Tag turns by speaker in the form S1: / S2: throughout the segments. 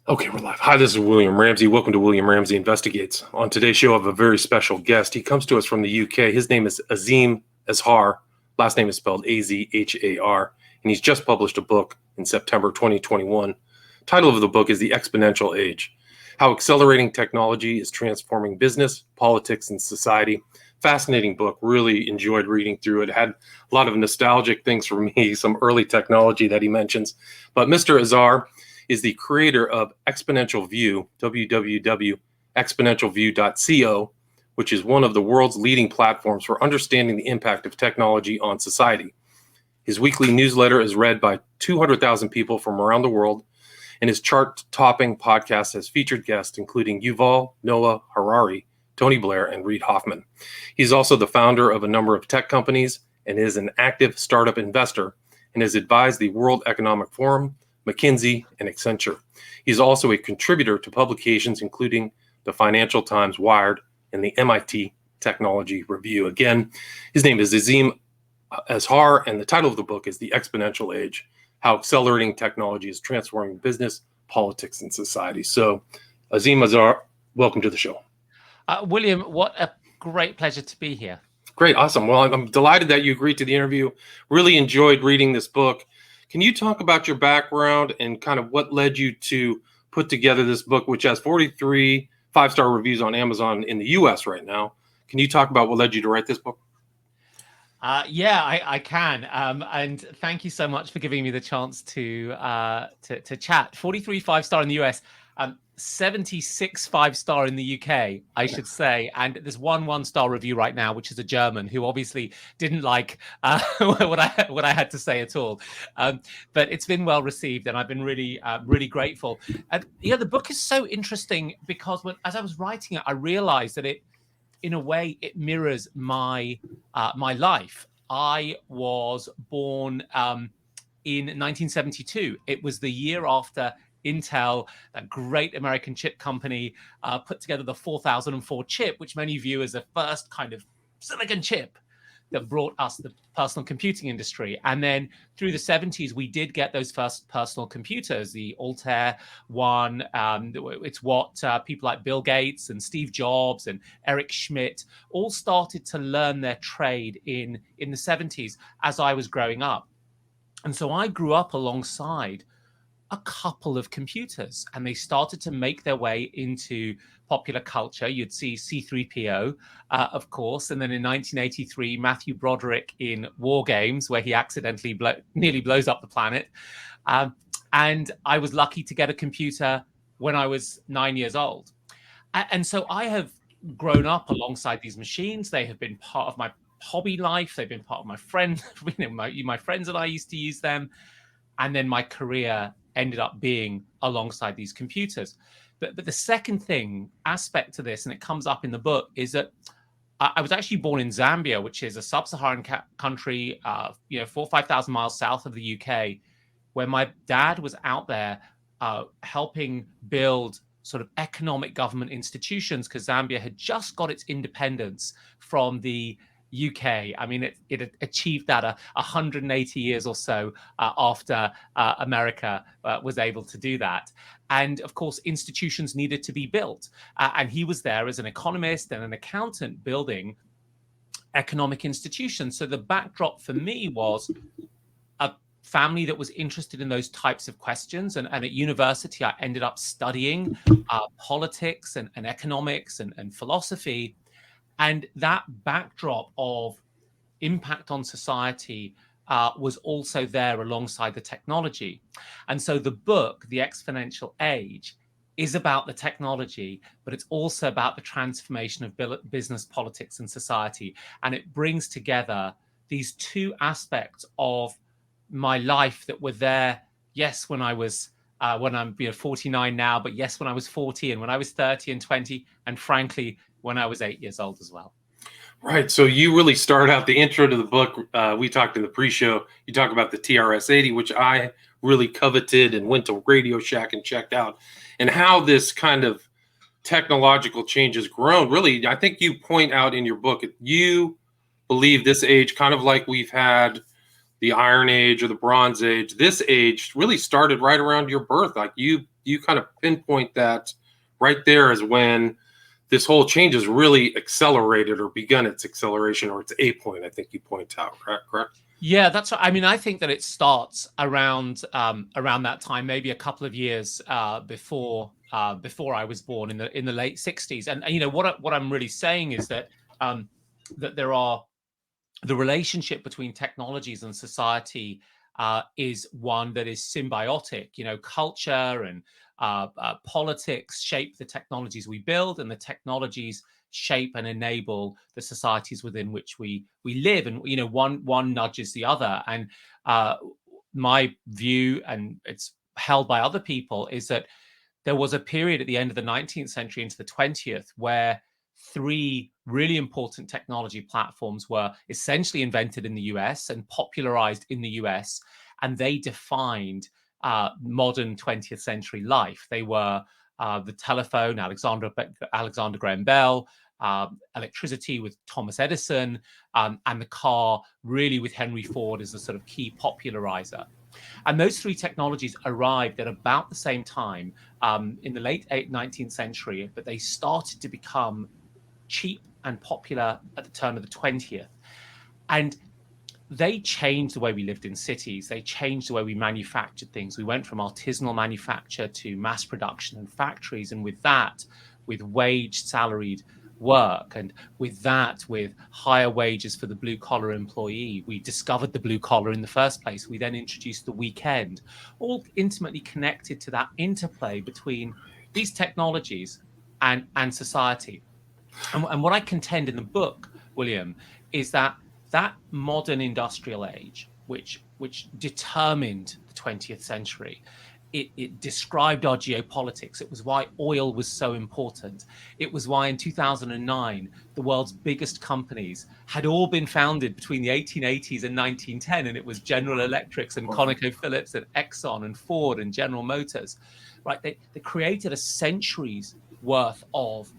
S1: Okay, we're live. Hi, this is William Ramsey. Welcome to William Ramsey Investigates. On today's show, I have a very special guest. He comes to us from the UK. His name is Azeem Azhar. Last name is spelled Azhar. And he's just published a book in September 2021. Title of the book is The Exponential Age: How Accelerating Technology is Transforming Business, Politics, and Society. Fascinating book. Really enjoyed reading through it. Had a lot of nostalgic things for me, some early technology that he mentions. But Mr. Azhar is the creator of Exponential View, www.exponentialview.co, which is one of the world's leading platforms for understanding the impact of technology on society. His weekly newsletter is read by 200,000 people from around the world, and his chart-topping podcast has featured guests including Yuval Noah Harari, Tony Blair, and Reid Hoffman. He's also the founder of a number of tech companies and is an active startup investor and has advised the World Economic Forum, McKinsey, and Accenture. He's also a contributor to publications including the Financial Times, Wired, and the MIT Technology Review. Again, his name is Azeem Azhar, and the title of the book is The Exponential Age: How Accelerating Technology is Transforming Business, Politics, and Society. So, Azeem Azhar, welcome to the show.
S2: William, what a great pleasure to be here.
S1: Great, awesome. Well, I'm delighted that you agreed to the interview. Really enjoyed reading this book. Can you talk about your background and kind of what led you to put together this book, which has 43 five-star reviews on Amazon in the US right now? Can you talk about what led you to write this book?
S2: Yeah, I can. And thank you so much for giving me the chance to chat. 43 5-star in the US, 76 5-star in the UK, I should say. And there's one 1-star review right now, which is a German who obviously didn't like what I had to say at all. But it's been well received, and I've been really grateful. And yeah, the book is so interesting because as I was writing it, I realized that in a way, it mirrors my life. I was born in 1972. It was the year after Intel, that great American chip company, put together the 4004 chip, which many view as the first kind of silicon chip that brought us the personal computing industry. And then through the 70s, we did get those first personal computers, the Altair one. It's what people like Bill Gates and Steve Jobs and Eric Schmidt all started to learn their trade in the 70s as I was growing up. And so I grew up alongside a couple of computers, and they started to make their way into popular culture. You'd see C3PO, of course, and then in 1983, Matthew Broderick in War Games, where he accidentally nearly blows up the planet. And I was lucky to get a computer when I was 9 years old. And so I have grown up alongside these machines. They have been part of my hobby life. They've been part of my friends. My friends and I used to use them. And then my career ended up being alongside these computers. But the second aspect to this, and it comes up in the book, is that I was actually born in Zambia, which is a sub-Saharan country, 4,000 or 5,000 miles south of the UK, where my dad was out there helping build sort of economic government institutions, because Zambia had just got its independence from the UK. I mean, it achieved that 180 years or so after America was able to do that. And of course, institutions needed to be built. And he was there as an economist and an accountant building economic institutions. So the backdrop for me was a family that was interested in those types of questions. And at university, I ended up studying politics and economics and philosophy. And that backdrop of impact on society was also there alongside the technology. And so the book, The Exponential Age, is about the technology, but it's also about the transformation of business, politics, and society. And it brings together these two aspects of my life that were there, yes, when I was when I'm 49 now, but yes, when I was 40 and when I was 30 and 20, and frankly, when I was 8 years old as well.
S1: Right. So you really start out the intro to the book. We talked in the pre-show. You talk about the TRS-80, which I really coveted and went to Radio Shack and checked out, and how this kind of technological change has grown. Really, I think you point out in your book, you believe this age, kind of like we've had the Iron Age or the Bronze Age, this age really started right around your birth. Like you you kind of pinpoint that right there is when this whole change has really accelerated or begun its acceleration, or its a point, I think you point out, correct?
S2: Yeah, that's right. I mean, I think that it starts around that time, maybe a couple of years before I was born in the late '60s. And you know what I'm really saying is that that there are the relationship between technologies and society is one that is symbiotic. You know, culture and politics shape the technologies we build, and the technologies shape and enable the societies within which we live. And you know, one nudges the other. And uh, my view, and it's held by other people, is that there was a period at the end of the 19th century into the 20th where three really important technology platforms were essentially invented in the US and popularized in the US, and they defined modern 20th century life. They were the telephone, Alexander Graham Bell, electricity with Thomas Edison, and the car, really with Henry Ford as the sort of key popularizer. And those three technologies arrived at about the same time in the late 19th century, but they started to become cheap and popular at the turn of the 20th. And they changed the way we lived in cities. They changed the way we manufactured things. We went from artisanal manufacture to mass production and factories. And with that, with wage salaried work, and with that, with higher wages for the blue collar employee, we discovered the blue collar in the first place. We then introduced the weekend, all intimately connected to that interplay between these technologies and society. And what I contend in the book, William, is that that modern industrial age, which determined the 20th century, it described our geopolitics. It was why oil was so important. It was why in 2009, the world's biggest companies had all been founded between the 1880s and 1910. And it was General Electric and ConocoPhillips and Exxon and Ford and General Motors, right? They created a century's worth of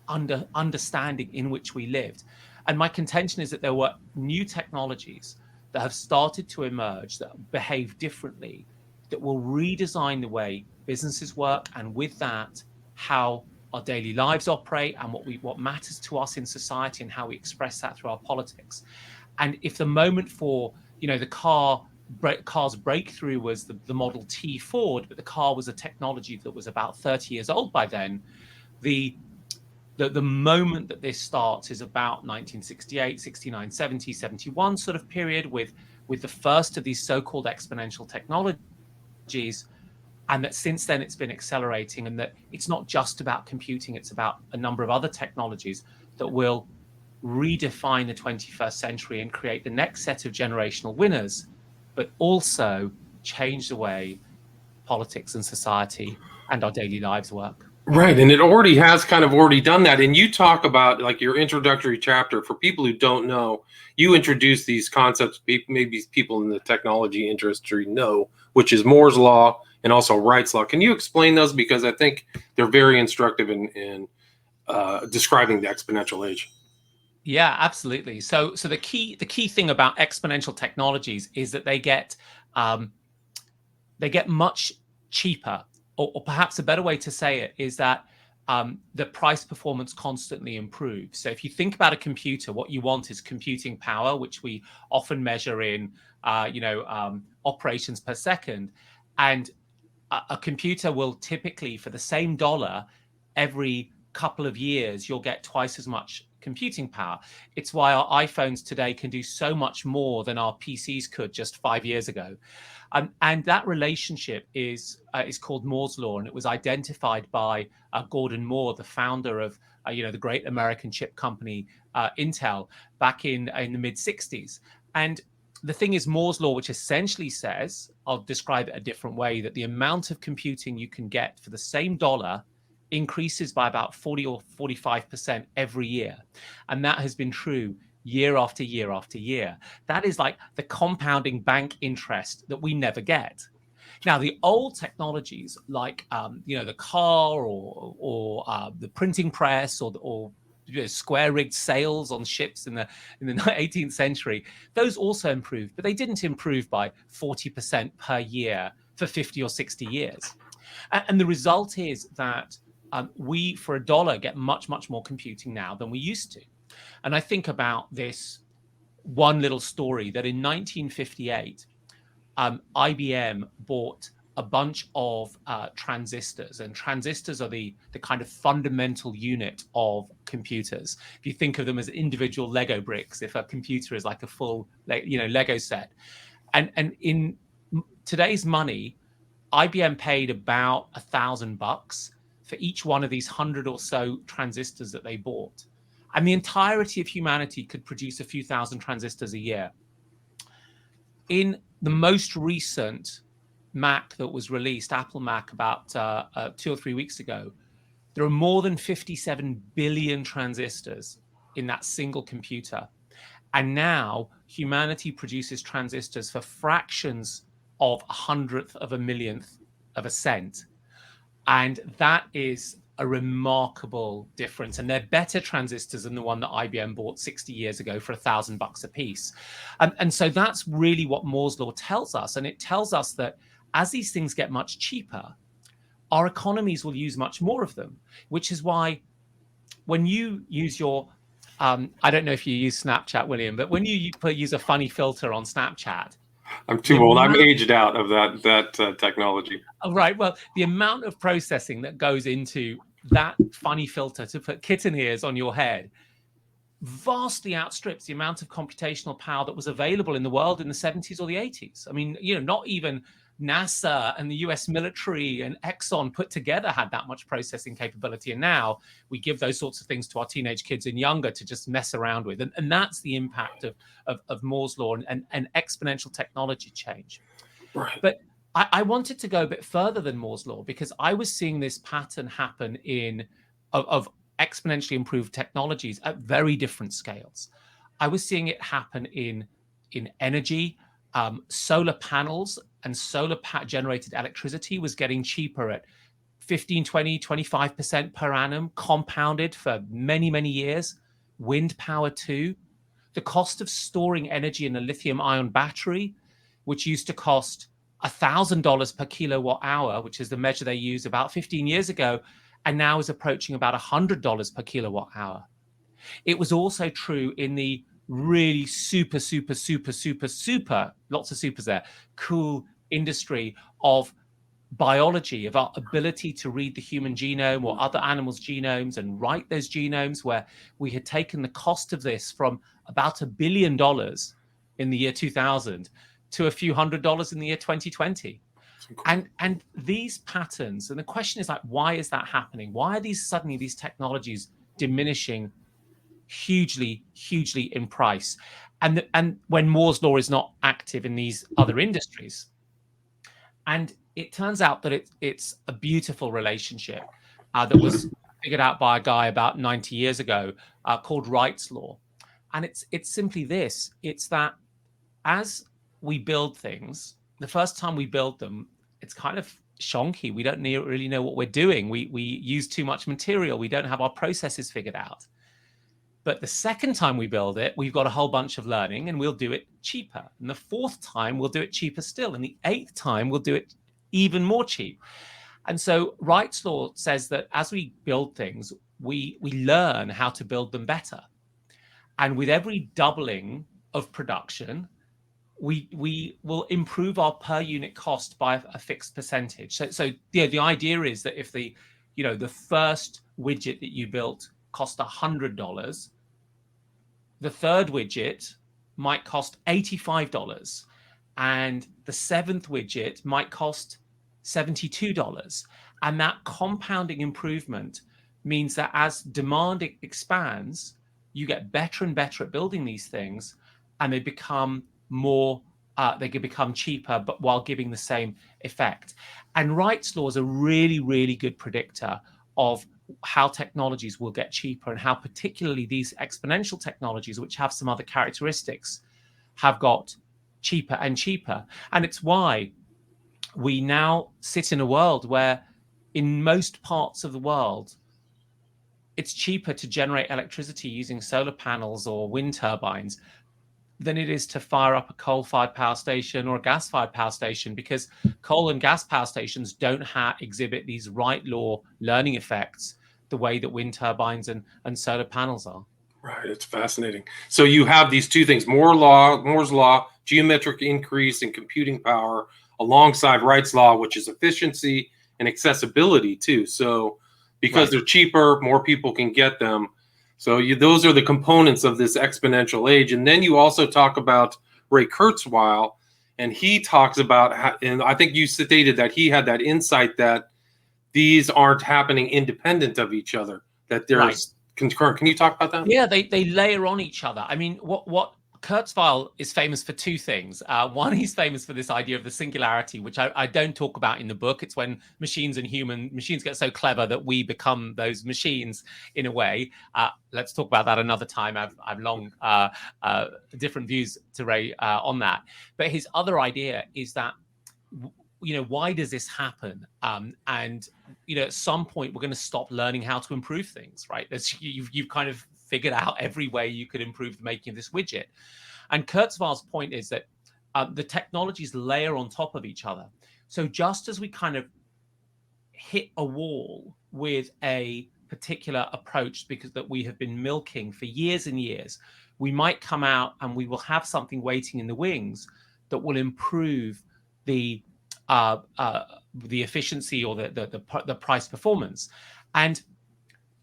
S2: understanding in which we lived. And my contention is that there were new technologies that have started to emerge that behave differently, that will redesign the way businesses work, and with that, how our daily lives operate, and what matters to us in society, and how we express that through our politics. And if the moment for the car's breakthrough was the Model T Ford, but the car was a technology that was about 30 years old by then, the moment that this starts is about 1968, 69, 70, 71 sort of period, with the first of these so-called exponential technologies. And that since then it's been accelerating, and that it's not just about computing, it's about a number of other technologies that will redefine the 21st century and create the next set of generational winners, but also change the way politics and society and our daily lives work.
S1: Right, and it already has kind of already done that. And you talk about, like, your introductory chapter. For people who don't know, you introduce these concepts maybe people in the technology industry know, which is Moore's law and also Wright's law. Can you explain those, because I think they're very instructive in describing the exponential age?
S2: Yeah, absolutely. So the key thing about exponential technologies is that they get much cheaper, or perhaps a better way to say it is that the price performance constantly improves. So if you think about a computer, what you want is computing power, which we often measure in operations per second. And a computer will typically, for the same dollar, every couple of years, you'll get twice as much computing power. It's why our iPhones today can do so much more than our PCs could just 5 years ago. And that relationship is called Moore's law, and it was identified by Gordon Moore, the founder of the great American chip company Intel, back in the mid 60s. And the thing is, Moore's law, which essentially says, I'll describe it a different way, that the amount of computing you can get for the same dollar increases by about 40 or 45% every year. And that has been true year after year after year. That is like the compounding bank interest that we never get. Now, the old technologies like the car or the printing press or square-rigged sails on ships in the 18th century, those also improved, but they didn't improve by 40% per year for 50 or 60 years. And the result is that we, for $1, get much, much more computing now than we used to. And I think about this one little story that in 1958, IBM bought a bunch of transistors, and transistors are the kind of fundamental unit of computers. If you think of them as individual Lego bricks, if a computer is like a full, Lego set, and in today's money, IBM paid about $1,000 for each one of these 100 or so transistors that they bought, and the entirety of humanity could produce a few thousand transistors a year. In the most recent Mac that was released, Apple Mac, about 2 or 3 weeks ago, there are more than 57 billion transistors in that single computer. And now humanity produces transistors for fractions of a hundredth of a millionth of a cent. And that is a remarkable difference. And they're better transistors than the one that IBM bought 60 years ago for $1,000 a piece. And so that's really what Moore's law tells us. And it tells us that as these things get much cheaper, our economies will use much more of them, which is why when you use your, I don't know if you use Snapchat, William, but when you use a funny filter on Snapchat.
S1: I'm too old. I'm aged out of that technology.
S2: Right. Well, the amount of processing that goes into that funny filter to put kitten ears on your head vastly outstrips the amount of computational power that was available in the world in the 70s or the 80s. I mean, not even NASA and the US military and Exxon put together had that much processing capability. And now we give those sorts of things to our teenage kids and younger to just mess around with. And that's the impact of Moore's law and exponential technology change.
S1: Right.
S2: But I wanted to go a bit further than Moore's law because I was seeing this pattern happen of exponentially improved technologies at very different scales. I was seeing it happen in energy. Solar panels and solar generated electricity was getting cheaper at 15, 20, 25% per annum, compounded for many, many years. Wind power too. The cost of storing energy in a lithium ion battery, which used to cost $1,000 per kilowatt hour, which is the measure they used about 15 years ago, and now is approaching about $100 per kilowatt hour. It was also true in the really super, lots of supers there, cool industry of biology, of our ability to read the human genome or other animals' genomes and write those genomes, where we had taken the cost of this from about $1 billion in the year 2000 to a few $100s in the year 2020. And these patterns, and the question is, like, why is that happening? Why are these technologies diminishing hugely in price? And when Moore's law is not active in these other industries. And it turns out that it's a beautiful relationship that was figured out by a guy about 90 years ago called Wright's law. And it's simply this. It's that as we build things, the first time we build them, it's kind of shonky. We don't really know what we're doing. We use too much material. We don't have our processes figured out. But the second time we build it, we've got a whole bunch of learning and we'll do it cheaper. And the fourth time, we'll do it cheaper still. And the eighth time, we'll do it even more cheap. And so Wright's law says that as we build things, we learn how to build them better. And with every doubling of production, we will improve our per unit cost by a fixed percentage. So the idea is that if the first widget that you built cost $100, the third widget might cost $85, and the seventh widget might cost $72. And that compounding improvement means that as demand expands, you get better and better at building these things, and they become more, they can become cheaper, but while giving the same effect. And Wright's law is a really, really good predictor of how technologies will get cheaper and how particularly these exponential technologies, which have some other characteristics, have got cheaper and cheaper. And it's why we now sit in a world where in most parts of the world, it's cheaper to generate electricity using solar panels or wind turbines than it is to fire up a coal-fired power station or a gas-fired power station, because coal and gas power stations don't exhibit these Wright law learning effects the way that wind turbines and solar panels are.
S1: Right, it's fascinating. So you have these two things: Moore's law, geometric increase in computing power, alongside Wright's law, which is efficiency and accessibility too. So because they're cheaper, more people can get them. So those are the components of this exponential age. And then you also talk about Ray Kurzweil, and he talks about how, and I think you stated that he had that insight that these aren't happening independent of each other, that there's concurrent. Can you talk about that?
S2: Yeah, they layer on each other. I mean, what Kurzweil is famous for two things. One, he's famous for this idea of the singularity, which I don't talk about in the book. It's when machines get so clever that we become those machines in a way. Let's talk about that another time. I've long different views to Ray on that. But his other idea is that, why does this happen? And at some point we're going to stop learning how to improve things, right? You've kind of figured out every way you could improve the making of this widget. And Kurzweil's point is that the technologies layer on top of each other. So just as we kind of hit a wall with a particular approach because that we have been milking for years and years, we might come out and we will have something waiting in the wings that will improve the efficiency or the price performance. And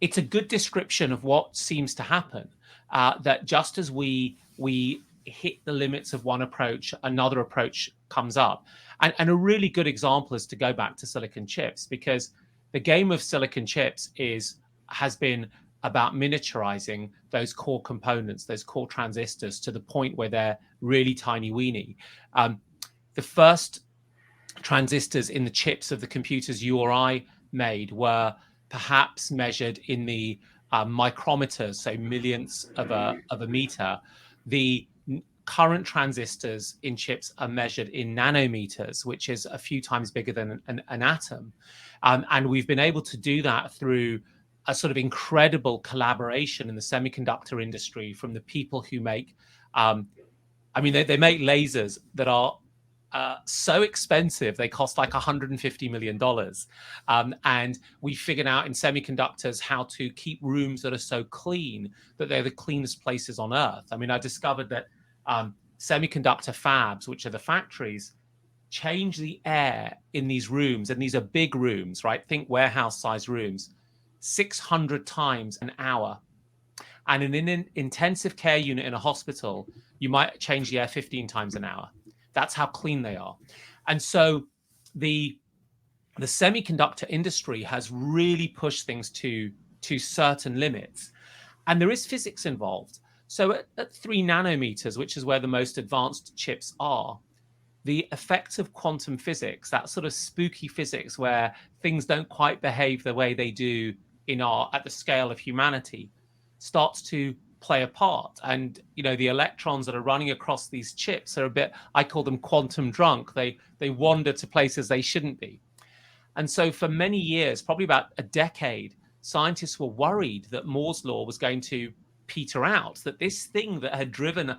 S2: it's a good description of what seems to happen, that just as we hit the limits of one approach, another approach comes up. And a really good example is to go back to silicon chips, because the game of silicon chips has been about miniaturizing those core components, those core transistors, to the point where they're really tiny weeny. The first transistors in the chips of the computers you or I made were perhaps measured in the micrometers, so millionths of a meter. The current transistors in chips are measured in nanometers, which is a few times bigger than an atom. And we've been able to do that through a sort of incredible collaboration in the semiconductor industry from the people who make, they make lasers that are so expensive, they cost like $150 million. And we figured out in semiconductors how to keep rooms that are so clean that they're the cleanest places on Earth. I mean, I discovered that semiconductor fabs, which are the factories, change the air in these rooms, and these are big rooms, right? Think warehouse-sized rooms, 600 times an hour. And in an intensive care unit in a hospital, you might change the air 15 times an hour. That's how clean they are. And so the semiconductor industry has really pushed things to certain limits. And there is physics involved. So at 3 nanometers, which is where the most advanced chips are, the effects of quantum physics, that sort of spooky physics where things don't quite behave the way they do at the scale of humanity, starts to play a part. And the electrons that are running across these chips are a bit, I call them quantum drunk. They wander to places they shouldn't be. And so for many years, probably about a decade, scientists were worried that Moore's law was going to peter out, that this thing that had driven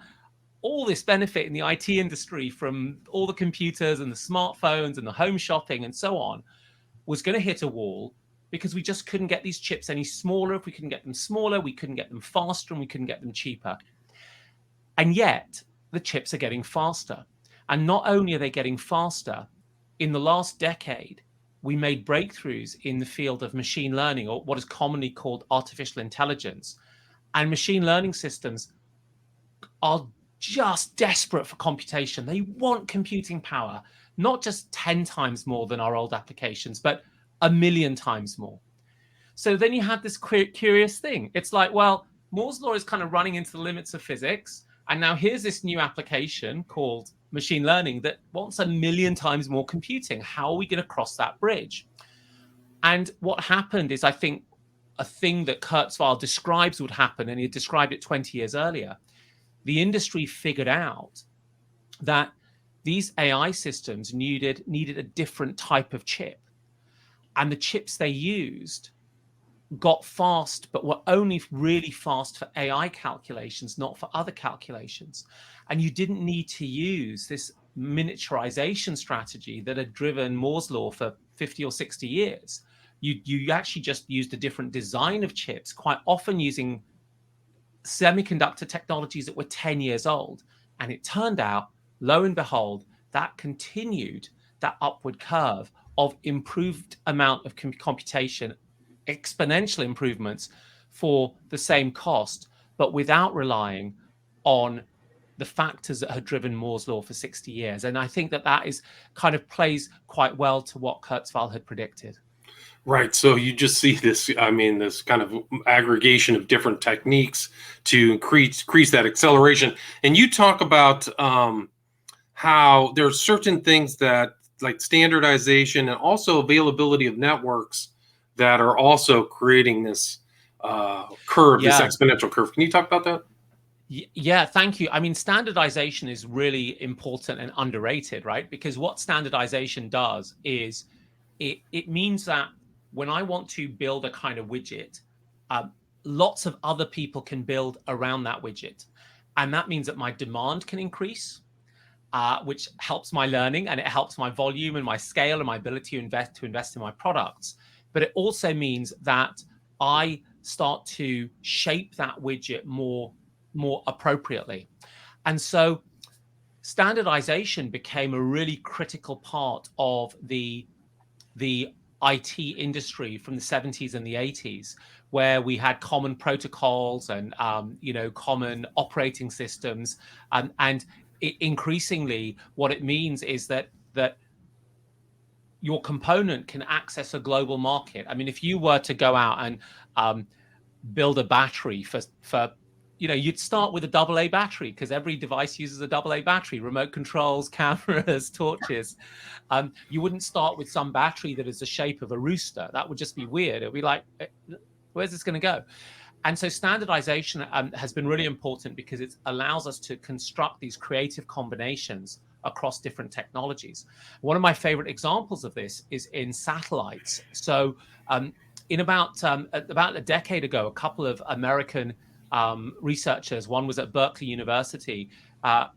S2: all this benefit in the IT industry from all the computers and the smartphones and the home shopping and so on was going to hit a wall, because we just couldn't get these chips any smaller. If we couldn't get them smaller, we couldn't get them faster, and we couldn't get them cheaper. And yet the chips are getting faster. And not only are they getting faster, in the last decade, we made breakthroughs in the field of machine learning, or what is commonly called artificial intelligence. And machine learning systems are just desperate for computation. They want computing power, not just 10 times more than our old applications, but 1,000,000 times more. So then you have this curious thing. It's like, well, Moore's law is kind of running into the limits of physics. And now here's this new application called machine learning that wants 1,000,000 times more computing. How are we going to cross that bridge? And what happened is, I think, a thing that Kurzweil describes would happen, and he described it 20 years earlier. The industry figured out that these AI systems needed a different type of chip. And the chips they used got fast, but were only really fast for AI calculations, not for other calculations. And you didn't need to use this miniaturization strategy that had driven Moore's law for 50 or 60 years. You actually just used a different design of chips, quite often using semiconductor technologies that were 10 years old. And it turned out, lo and behold, that continued that upward curve of improved amount of computation, exponential improvements for the same cost, but without relying on the factors that had driven Moore's law for 60 years. And I think that that is kind of plays quite well to what Kurzweil had predicted.
S1: Right. So you just see this, I mean, this kind of aggregation of different techniques to increase that acceleration. And you talk about how there are certain things that, like standardization and also availability of networks, that are also creating this curve, this
S2: Yeah.
S1: exponential curve. Can you talk about that?
S2: Yeah, thank you. I mean, standardization is really important and underrated, right? Because what standardization does is it means that when I want to build a kind of widget, um, lots of other people can build around that widget. And that means that my demand can increase, which helps my learning, and it helps my volume and my scale and my ability to invest in my products. But it also means that I start to shape that widget more appropriately. And so standardization became a really critical part of the IT industry from the 70s and the 80s, where we had common protocols and common operating systems, and increasingly what it means is that your component can access a global market. I mean, if you were to go out and build a battery for you'd start with a AA battery, because every device uses a AA battery, remote controls, cameras, torches. You wouldn't start with some battery that is the shape of a rooster. That would just be weird. It'd be like, where's this going to go? And so standardization has been really important because it allows us to construct these creative combinations across different technologies. One of my favorite examples of this is in satellites. So in about a decade ago, a couple of American researchers, one was at Berkeley University,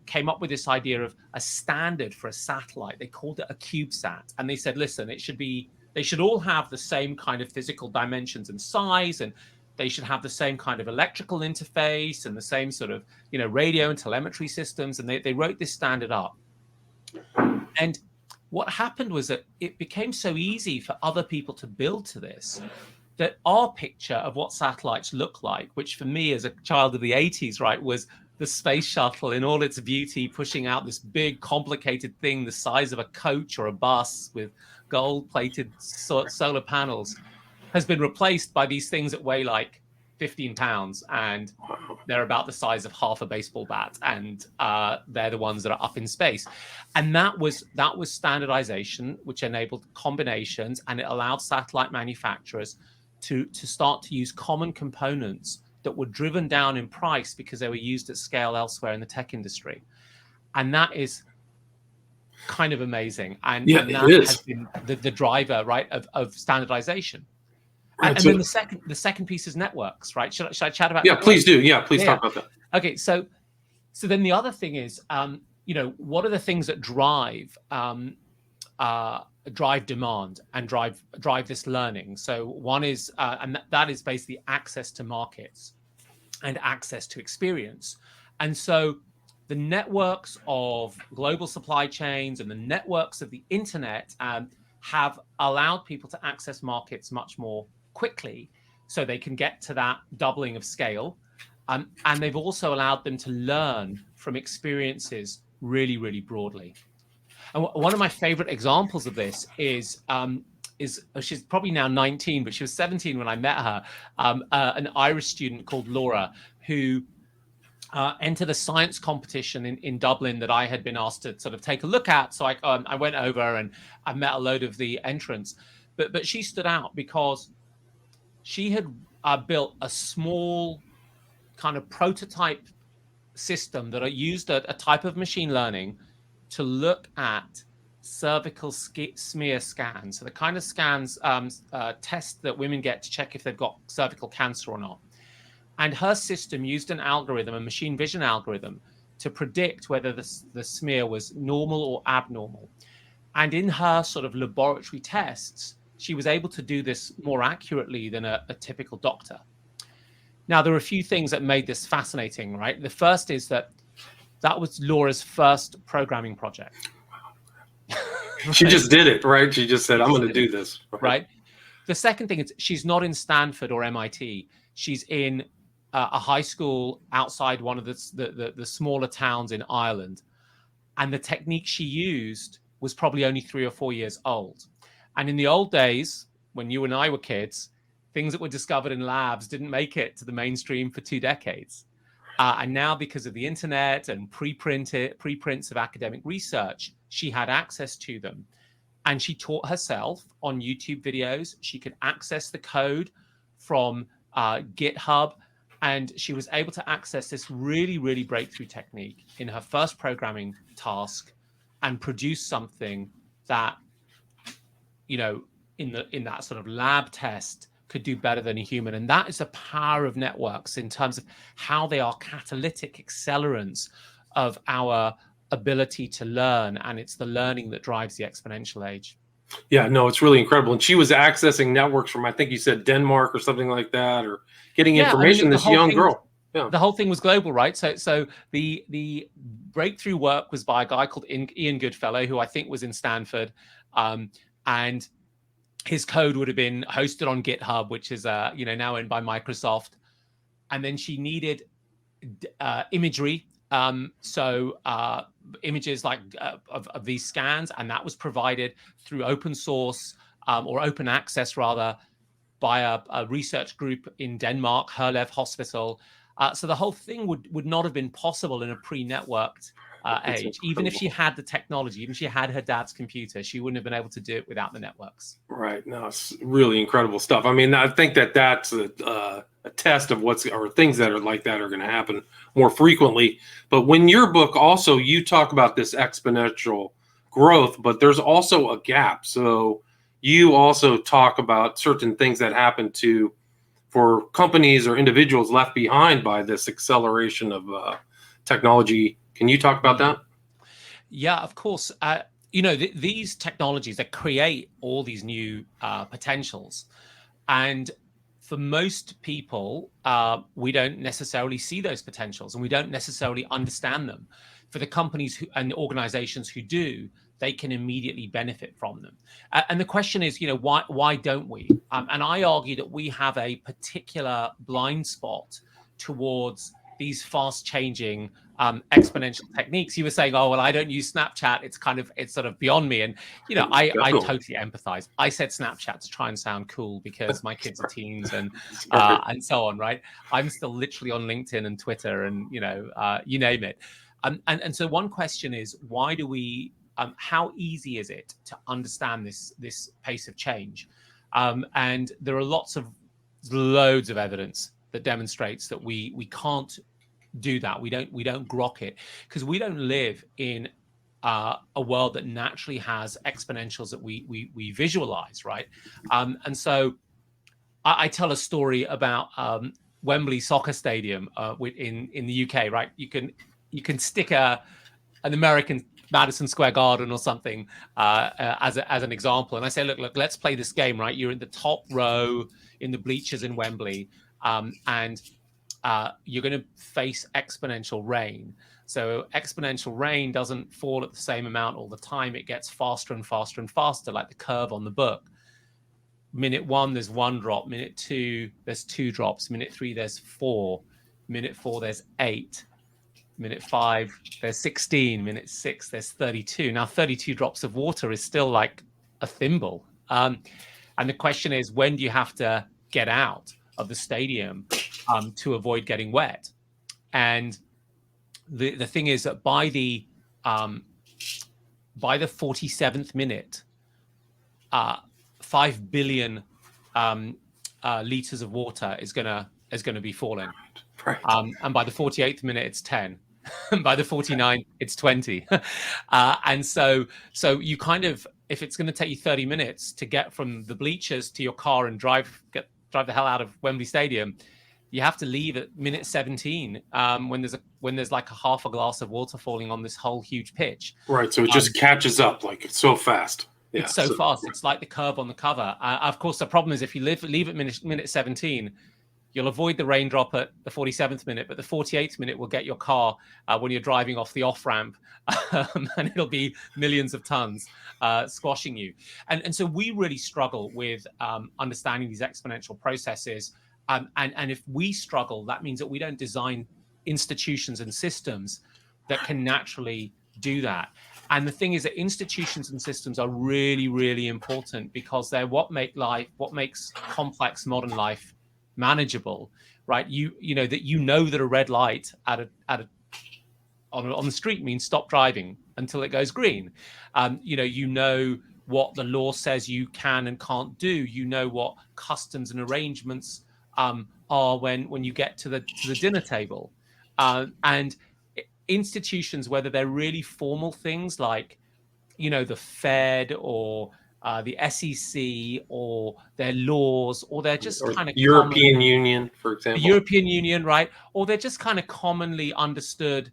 S2: came up with this idea of a standard for a satellite. They called it a CubeSat. And they said, listen, they should all have the same kind of physical dimensions and size, and they should have the same kind of electrical interface and the same sort of, radio and telemetry systems. And they wrote this standard up. And what happened was that it became so easy for other people to build to this, that our picture of what satellites look like, which for me as a child of the 80s, right, was the space shuttle in all its beauty, pushing out this big, complicated thing the size of a coach or a bus with gold-plated solar panels, has been replaced by these things that weigh like 15 pounds, and they're about the size of half a baseball bat, and they're the ones that are up in space. And that was standardization, which enabled combinations, and it allowed satellite manufacturers to start to use common components that were driven down in price because they were used at scale elsewhere in the tech industry. And that is kind of amazing. And that has been the driver, right, of standardization. Right, and then the second piece is networks, right? Should I chat about?
S1: Yeah,
S2: networks?
S1: please do. Yeah, please talk about that.
S2: Okay, so then the other thing is, what are the things that drive demand and drive this learning? So one is, and that is basically access to markets and access to experience. And so the networks of global supply chains and the networks of the internet have allowed people to access markets much more quickly, so they can get to that doubling of scale. And they've also allowed them to learn from experiences really, really broadly. And one of my favorite examples of this is she's probably now 19, but she was 17 when I met her, an Irish student called Laura, who entered a science competition in Dublin that I had been asked to sort of take a look at. So I went over and I met a load of the entrants. But she stood out because she had built a small kind of prototype system that used a type of machine learning to look at cervical smear scans, so the kind of scans, tests that women get to check if they've got cervical cancer or not. And her system used an algorithm, a machine vision algorithm, to predict whether the smear was normal or abnormal. And in her sort of laboratory tests, she was able to do this more accurately than a typical doctor. Now, there are a few things that made this fascinating, right? The first is that was Laura's first programming project.
S1: She just did it, right? She just said, I'm going to do this.
S2: Right. The second thing is she's not in Stanford or MIT. She's in a high school outside one of the smaller towns in Ireland. And the technique she used was probably only 3 or 4 years old. And in the old days, when you and I were kids, things that were discovered in labs didn't make it to the mainstream for 2 decades. And now, because of the internet and preprints of academic research, she had access to them. And she taught herself on YouTube videos. She could access the code from GitHub. And she was able to access this really, really breakthrough technique in her first programming task and produce something that, you know, in that sort of lab test could do better than a human. And that is the power of networks in terms of how they are catalytic accelerants of our ability to learn. And it's the learning that drives the exponential age.
S1: Yeah, no, it's really incredible. And she was accessing networks from, I think you said Denmark or something like that, or getting information. This young girl.
S2: Yeah. The whole thing was global, right? So the breakthrough work was by a guy called Ian Goodfellow, who I think was in Stanford. And his code would have been hosted on GitHub, which is now owned by Microsoft. And then she needed imagery, images like of these scans, and that was provided through open source or open access rather by a research group in Denmark, Herlev Hospital. So the whole thing would not have been possible in a pre-networked age. Even if she had the technology, even if she had her dad's computer, she wouldn't have been able to do it without the networks.
S1: Right. No, it's really incredible stuff. I mean, I think that's a test of things that are like that are going to happen more frequently. But when your book also, you talk about this exponential growth, but there's also a gap. So you also talk about certain things that happen for companies or individuals left behind by this acceleration of technology. Can you talk about that?
S2: Yeah, of course. These technologies that create all these new potentials, and for most people, we don't necessarily see those potentials, and we don't necessarily understand them. For the companies and organizations who do, they can immediately benefit from them. And the question is, why don't we? And I argue that we have a particular blind spot towards these fast-changing exponential techniques. You were saying, oh, well, I don't use Snapchat. It's sort of beyond me. And, I totally empathize. I said Snapchat to try and sound cool because my kids are teens and so on, right? I'm still literally on LinkedIn and Twitter and, you name it. And so one question is, why do we, how easy is it to understand this pace of change? And there are loads of evidence that demonstrates that we can't do that. We don't grok it because we don't live in a world that naturally has exponentials that we visualize, right? And so I tell a story about Wembley Soccer Stadium in the UK, right? You can stick an American Madison Square Garden or something as an example, and I say, look, let's play this game, right? You're in the top row in the bleachers in Wembley. And you're going to face exponential rain. So exponential rain doesn't fall at the same amount all the time. It gets faster and faster and faster, like the curve on the book. Minute 1, there's 1 drop. Minute 2, there's 2 drops. Minute 3, there's 4. Minute 4, there's 8. Minute 5, there's 16. Minute 6, there's 32. Now, 32 drops of water is still like a thimble. And the question is, when do you have to get out of the stadium to avoid getting wet? And the thing is that by the 47th minute, 5 billion liters of water is gonna be falling.
S1: Right.
S2: And by the 48th minute, it's 10. By the 49, it's 20. And so you kind of, if it's going to take you 30 minutes to get from the bleachers to your car and drive the hell out of Wembley Stadium, you have to leave at minute 17 when there's like a half a glass of water falling on this whole huge pitch.
S1: Right. So it just catches up like it's so fast. Yeah,
S2: it's so fast. It's like the curve on the cover. Of course, the problem is if you leave at minute 17, you'll avoid the raindrop at the 47th minute, but the 48th minute will get your car when you're driving off the off-ramp, and it'll be millions of tons squashing you. And so we really struggle with understanding these exponential processes. And if we struggle, that means that we don't design institutions and systems that can naturally do that. And the thing is that institutions and systems are really, really important because they're what makes complex modern life manageable, right? You know that a red light on the street means stop driving until it goes green. You know what the law says you can and can't do. You know what customs and arrangements are when you get to the dinner table, and institutions, whether they're really formal things like the Fed or the SEC or their laws, or they're just kind of
S1: European Union, for example.
S2: The European Union, right? Or they're just kind of commonly understood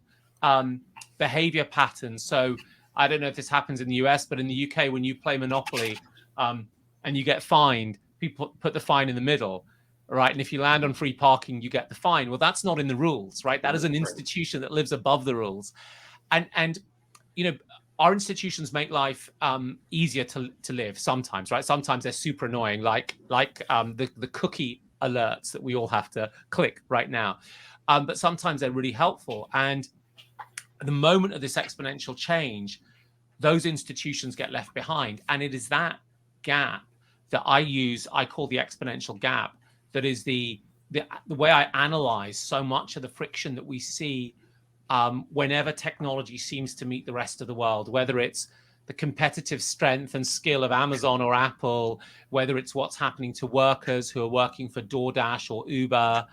S2: behavior patterns. So I don't know if this happens in the US, but in the UK, when you play Monopoly and you get fined, people put the fine in the middle, right? And if you land on free parking, you get the fine. Well, that's not in the rules, right? That is an institution that lives above the rules. And our institutions make life easier to live sometimes, right? Sometimes they're super annoying, like the cookie alerts that we all have to click right now. But sometimes they're really helpful. And at the moment of this exponential change, those institutions get left behind. And it is that gap that I call the exponential gap, that is the way I analyze so much of the friction that we see whenever technology seems to meet the rest of the world, whether it's the competitive strength and skill of Amazon or Apple, whether it's what's happening to workers who are working for DoorDash or Uber,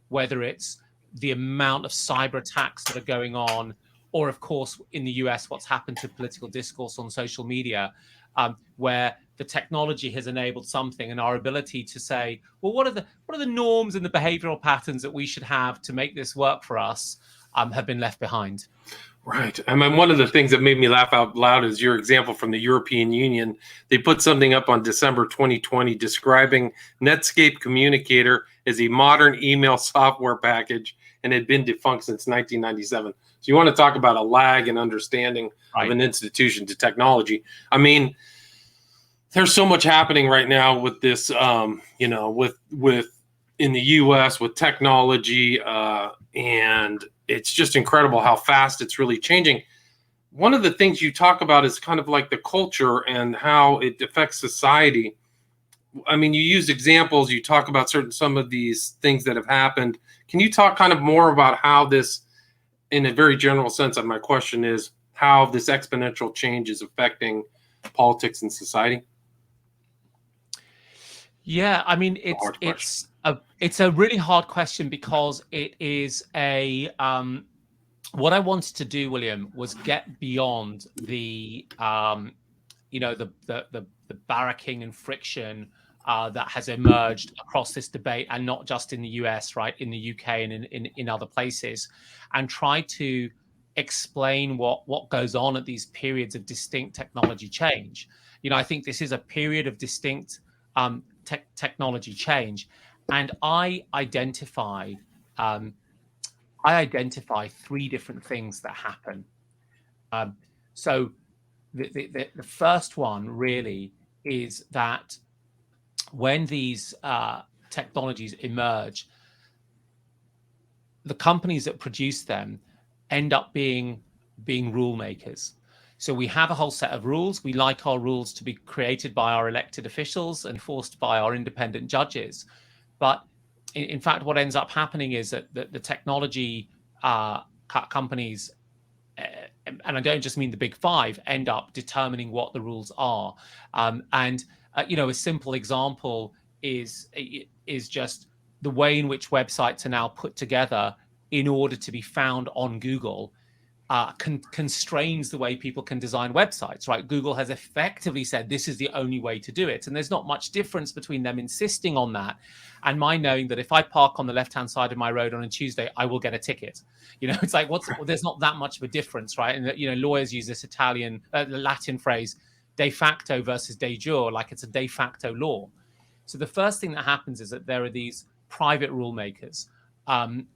S2: whether it's the amount of cyber attacks that are going on, or of course in the US, what's happened to political discourse on social media, where the technology has enabled something, and our ability to say, well, what are the norms and the behavioral patterns that we should have to make this work for us, have been left behind.
S1: Right. I mean, one of the things that made me laugh out loud is your example from the European Union. They put something up on December 2020 describing Netscape Communicator as a modern email software package and had been defunct since 1997. So you want to talk about a lag in understanding of an institution to technology. I mean, there's so much happening right now with this, with in the U.S. with technology, and it's just incredible how fast it's really changing. One of the things you talk about is kind of like the culture and how it affects society. I mean, you use examples, you talk about some of these things that have happened. Can you talk kind of more about how this, in a very general sense, my question is how this exponential change is affecting politics and society?
S2: Yeah, I mean, it's a really hard question because it is what I wanted to do, William, was get beyond the barracking and friction that has emerged across this debate, and not just in the US, right, in the UK and in other places, and try to explain what goes on at these periods of distinct technology change. I think this is a period of distinct technology change, and I identify three different things that happen. So the first one really is that when these technologies emerge, the companies that produce them end up being rule makers. So we have a whole set of rules. We like our rules to be created by our elected officials and enforced by our independent judges. But in fact, what ends up happening is that the technology companies, and I don't just mean the big five, end up determining what the rules are. A simple example is just the way in which websites are now put together in order to be found on Google constrains the way people can design websites, right? Google has effectively said this is the only way to do it. And there's not much difference between them insisting on that and my knowing that if I park on the left-hand side of my road on a Tuesday, I will get a ticket. It's like, there's not that much of a difference, right? And, lawyers use this Latin phrase, de facto versus de jure, like it's a de facto law. So the first thing that happens is that there are these private rule makers, and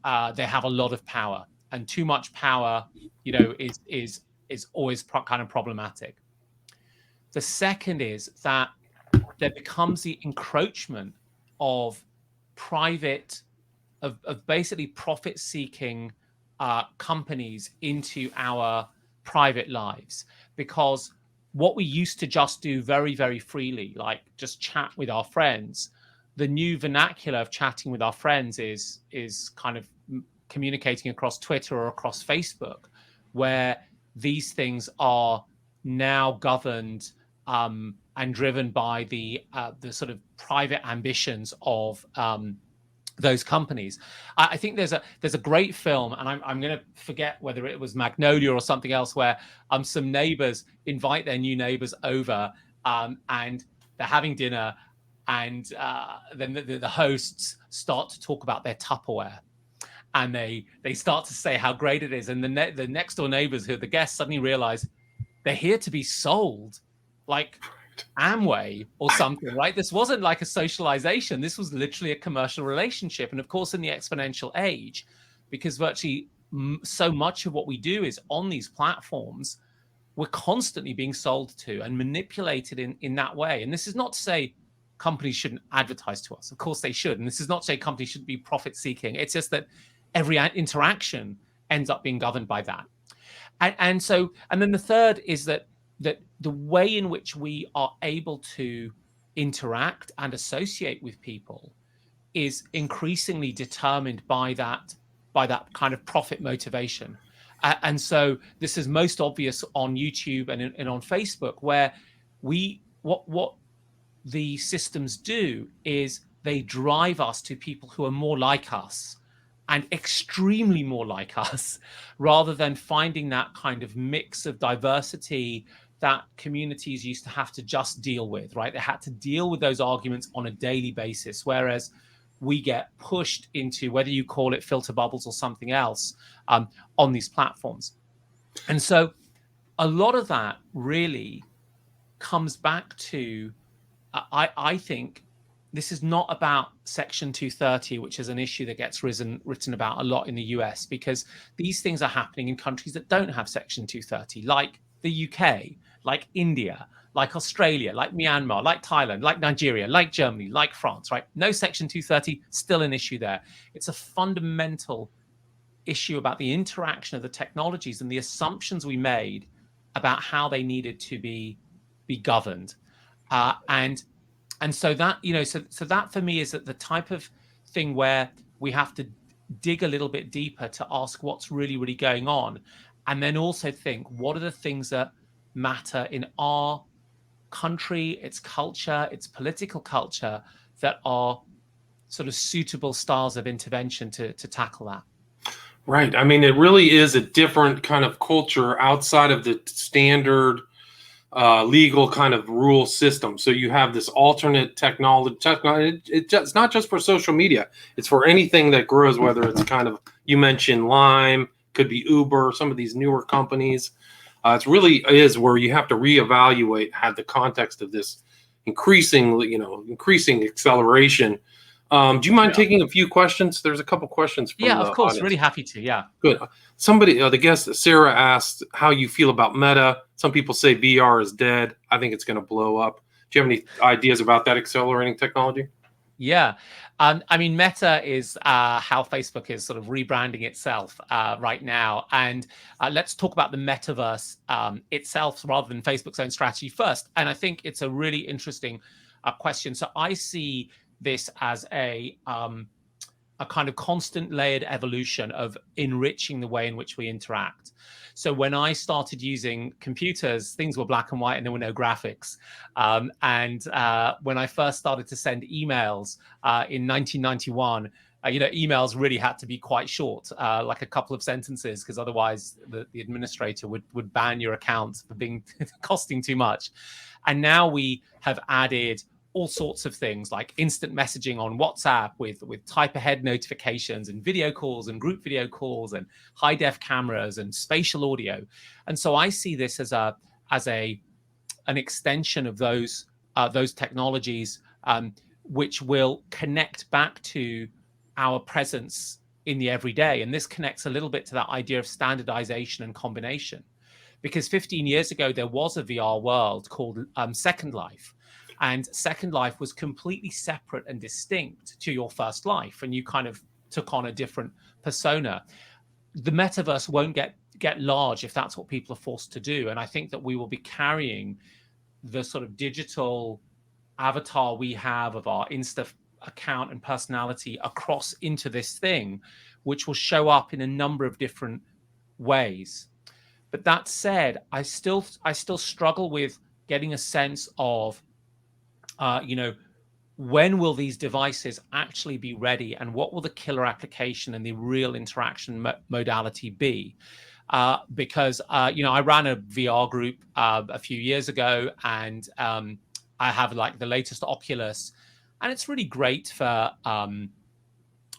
S2: they have a lot of power. And too much power, is always kind of problematic. The second is that there becomes the encroachment of basically profit-seeking companies into our private lives, because what we used to just do very, very freely, like just chat with our friends, the new vernacular of chatting with our friends is kind of communicating across Twitter or across Facebook, where these things are now governed and driven by the sort of private ambitions of those companies. I think there's a great film, and I'm going to forget whether it was Magnolia or something else, where some neighbors invite their new neighbors over, and they're having dinner, and then the hosts start to talk about their Tupperware. And they start to say how great it is. And the next door neighbors, who are the guests, suddenly realize they're here to be sold like Amway or something, right? This wasn't like a socialization. This was literally a commercial relationship. And of course, in the exponential age, because virtually so much of what we do is on these platforms, we're constantly being sold to and manipulated in that way. And this is not to say companies shouldn't advertise to us. Of course they should. And this is not to say companies shouldn't be profit seeking. It's just that every interaction ends up being governed by that. And then the third is that the way in which we are able to interact and associate with people is increasingly determined by that kind of profit motivation. And so this is most obvious on YouTube and on Facebook, where what the systems do is they drive us to people who are more like us and extremely more like us, rather than finding that kind of mix of diversity that communities used to have to just deal with, right? They had to deal with those arguments on a daily basis, whereas we get pushed into, whether you call it filter bubbles or something else, on these platforms. And so a lot of that really comes back to, I think, this is not about Section 230, which is an issue that gets written about a lot in the US, because these things are happening in countries that don't have Section 230, like the UK, like India, like Australia, like Myanmar, like Thailand, like Nigeria, like Germany, like France, right? No Section 230, still an issue there. It's a fundamental issue about the interaction of the technologies and the assumptions we made about how they needed to be governed. And so that, so that for me is that the type of thing where we have to dig a little bit deeper to ask what's really, really going on. And then also think, what are the things that matter in our country, its culture, its political culture, that are sort of suitable styles of intervention to tackle that?
S1: Right. I mean, it really is a different kind of culture outside of the standard legal kind of rule system. So you have this alternate technology. It's not just for social media. It's for anything that grows, whether it's kind of, you mentioned Lime, could be Uber, some of these newer companies. It really is where you have to reevaluate how the context of this increasing acceleration. Do you mind taking a few questions? There's a couple questions from
S2: of course.
S1: audience.
S2: Really happy to. Yeah.
S1: Good. Somebody, the guest, Sarah, asked how you feel about Meta. Some people say VR is dead. I think it's going to blow up. Do you have any ideas about that accelerating technology?
S2: Yeah. I mean, Meta is how Facebook is sort of rebranding itself right now. And let's talk about the metaverse itself rather than Facebook's own strategy first. And I think it's a really interesting question. So I see this as a kind of constant layered evolution of enriching the way in which we interact. So when I started using computers, things were black and white and there were no graphics. And when I first started to send emails in 1991, emails really had to be quite short, like a couple of sentences, because otherwise the administrator would ban your account for being costing too much. And now we have added all sorts of things like instant messaging on WhatsApp with type ahead notifications and video calls and group video calls and high def cameras and spatial audio. And so I see this as an extension of those technologies, which will connect back to our presence in the everyday. And this connects a little bit to that idea of standardization and combination. Because 15 years ago, there was a VR world called Second Life. And Second Life was completely separate and distinct to your first life. And you kind of took on a different persona. The metaverse won't get large if that's what people are forced to do. And I think that we will be carrying the sort of digital avatar we have of our Insta account and personality across into this thing, which will show up in a number of different ways. But that said, I still struggle with getting a sense of, when will these devices actually be ready, and what will the killer application and the real interaction modality be? Because I ran a VR group a few years ago, and I have like the latest Oculus, and it's really great for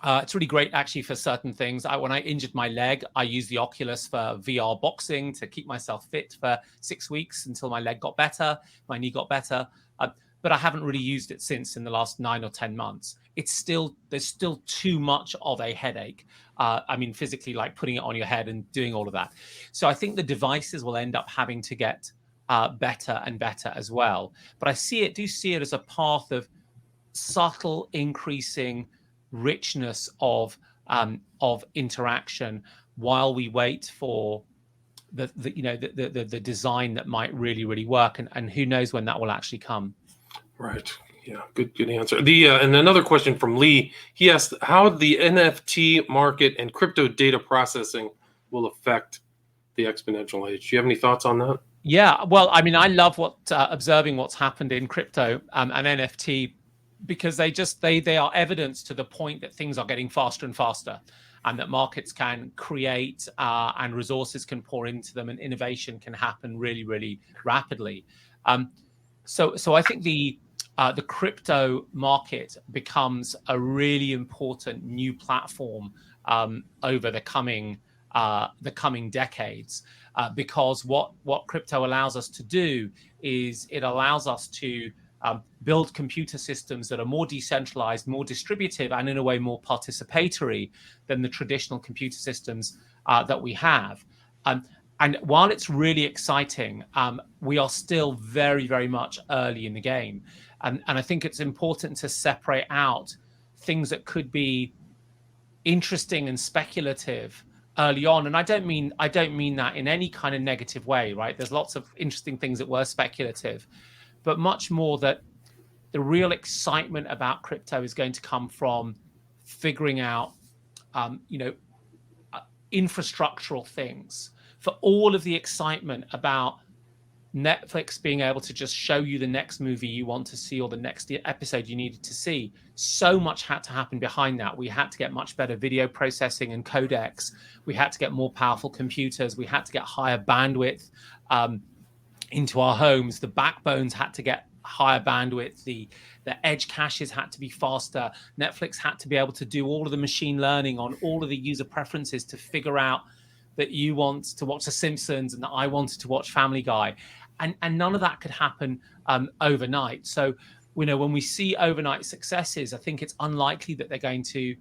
S2: actually for certain things. When I injured my leg, I used the Oculus for VR boxing to keep myself fit for 6 weeks until my leg got better, my knee got better. But I haven't really used it since in the last 9 or 10 months. There's still too much of a headache. Physically, like putting it on your head and doing all of that. So I think the devices will end up having to get better and better as well. But I do see it as a path of subtle increasing richness of interaction while we wait for the design that might really, really work. And who knows when that will actually come.
S1: Right. Yeah. Good answer. And another question from Lee. He asked how the NFT market and crypto data processing will affect the exponential age. Do you have any thoughts on that?
S2: Yeah. Well, I love observing what's happened in crypto and NFT, because they are evidence to the point that things are getting faster and faster, and that markets can create and resources can pour into them, and innovation can happen really, really rapidly. So I think the crypto market becomes a really important new platform over the coming decades, because what crypto allows us to do is it allows us to build computer systems that are more decentralized, more distributive, and in a way more participatory than the traditional computer systems that we have. And while it's really exciting, we are still very, very much early in the game. And I think it's important to separate out things that could be interesting and speculative early on. And I don't mean that in any kind of negative way, right? There's lots of interesting things that were speculative, but much more that the real excitement about crypto is going to come from figuring out, infrastructural things. For all of the excitement about Netflix being able to just show you the next movie you want to see or the next episode you needed to see, so much had to happen behind that. We had to get much better video processing and codecs. We had to get more powerful computers. We had to get higher bandwidth into our homes. The backbones had to get higher bandwidth. The edge caches had to be faster. Netflix had to be able to do all of the machine learning on all of the user preferences to figure out that you want to watch The Simpsons and that I wanted to watch Family Guy. And none of that could happen overnight. So, when we see overnight successes, I think it's unlikely that they're going to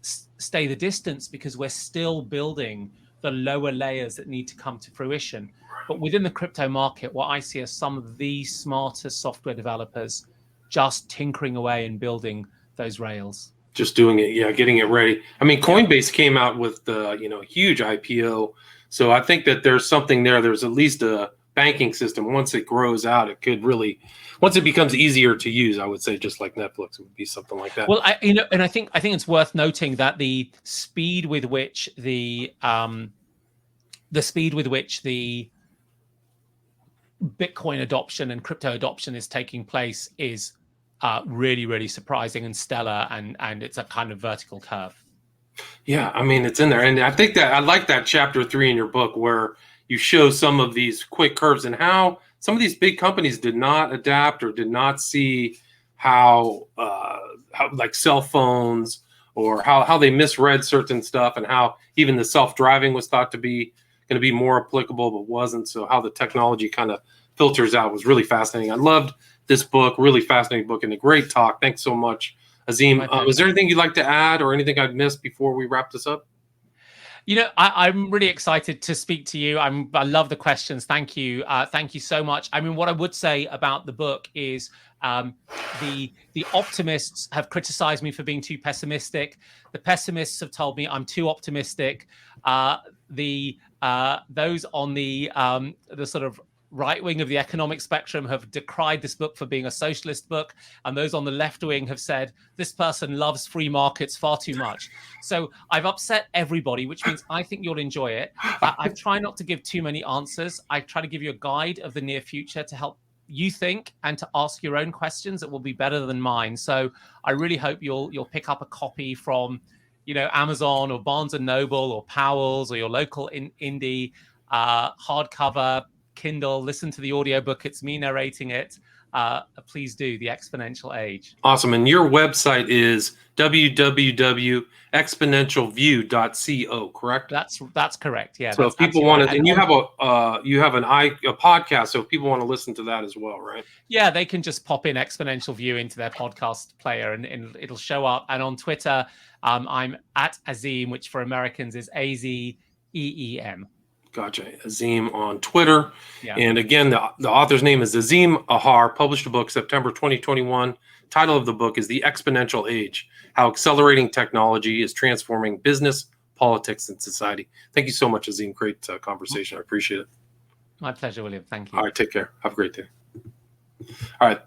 S2: stay the distance, because we're still building the lower layers that need to come to fruition. But within the crypto market, what I see are some of the smartest software developers just tinkering away and building those rails.
S1: Just doing it, yeah, getting it ready. Coinbase came out with the huge IPO, so I think that there's something there. There's at least a banking system. Once it grows out, it could really, once it becomes easier to use, I would say, just like Netflix, it would be something like that.
S2: Well, and I think it's worth noting that the speed with which the Bitcoin adoption and crypto adoption is taking place is really, really surprising and stellar, and it's a kind of vertical curve.
S1: Yeah, I mean, it's in there. And I think that I like that chapter 3 in your book where you show some of these quick curves and how some of these big companies did not adapt or did not see how like cell phones or how they misread certain stuff, and how even the self-driving was thought to be going to be more applicable but wasn't. So how the technology kind of filters out was really fascinating. I loved this book, really fascinating book, and a great talk. Thanks so much, Azeem. Is there anything you'd like to add or anything I've missed before we wrap this up?
S2: I'm really excited to speak to you. I love the questions. Thank you. Thank you so much. I mean, what I would say about the book is the optimists have criticized me for being too pessimistic. The pessimists have told me I'm too optimistic. Those on the sort of right wing of the economic spectrum have decried this book for being a socialist book, and those on the left wing have said this person loves free markets far too much. So I've upset everybody, which means I think you'll enjoy it. I try not to give too many answers. I try to give you a guide of the near future to help you think and to ask your own questions that will be better than mine. So I really hope you'll pick up a copy from Amazon or Barnes and Noble or Powell's or your local indie, hardcover, Kindle. Listen to the audiobook. It's me narrating it. Please do. The Exponential Age.
S1: Awesome. And your website is www.exponentialview.co, correct?
S2: That's correct. Yeah.
S1: So if people want to, and you have a podcast, so if people want to listen to that as well, right?
S2: Yeah, they can just pop in Exponential View into their podcast player, and it'll show up. And on Twitter, I'm at Azeem, which for Americans is AZEEM.
S1: Gotcha. Azeem on Twitter.
S2: Yeah.
S1: And again, the author's name is Azeem Azhar, published a book September 2021. Title of the book is The Exponential Age, How Accelerating Technology is Transforming Business, Politics, and Society. Thank you so much, Azeem. Great conversation. I appreciate it.
S2: My pleasure, William. Thank you.
S1: All right. Take care. Have a great day. All right.